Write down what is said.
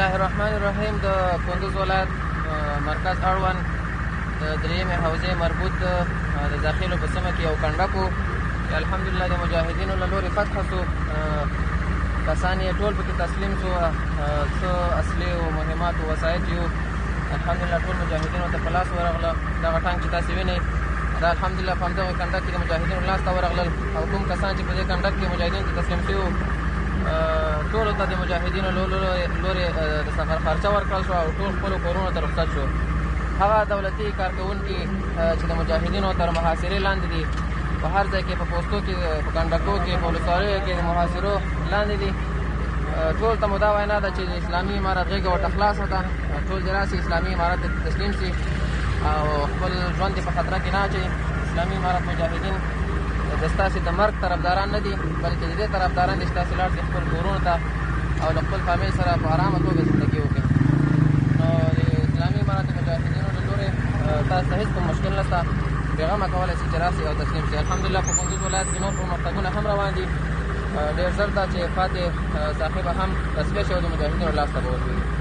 الله الرحمن الرحیم. د کندوز ولایت مرکز اړوند د درېیمې حوزې مربوط د داخلو په سیمه کې یو کنډک و چې الحمدلله د مجاهدینو له لورې فتح شو. کسان یې ټول پکې تسلیم شو. څه اصلي او مهمات او وسایط یو الحمدلله ټول مجاهدینو ته په لاس ورغله. دغه ټانک چې تاسې وینئ دا الحمدلله په همدغه کنډک کې د مجاهدینو لاس ته ورغلل، او کوم کسان چې په دې کنډک کې مجاهدینو ته تسلیم شوي ټولو ته د مجاهدینو لورې د سفر خرچه ورکړل شو او ټول خپلو کورونو ته رخصت شو. هغه دولتي کارکوونکي چې د مجاهدینو تر محاصرې لاندې دي، په هر ځای کې په پوستو کې، په کنډکو کې، په ولسوالیو کې د محاصرو لاندې دي، ټول ته مو دا وینا ده چې د اسلامي امارت غېږه ورته خلاصه ده. ټول دې راسي اسلامي امارت ته تسلیم سي او خپل ژوند یې په خطره کې نه اچوي. اسلامي امارت مجاهدین د ستاسې د مرګ طرفداران نه دي، بلکې د دې طرفداران دي چې تاسې لاړ شئ خپل کورونو ته او له خپل فامیل سره په ارامه توګه زندګي وکړئ. نو د اسلامي امارت مجاهدینو له لورې تاسو ته هېڅ کوم مشکل نشته، بېغمه کولی شئ چې راسئ او تسلیم شئ. الحمدلله په کندوز ولایت کې نور پرمختګونه هم روان دي. ډېر ژر ده چې فاتح صاحب هم تصفیه شي او د مجاهدینو لاس ته به ورلوېږي.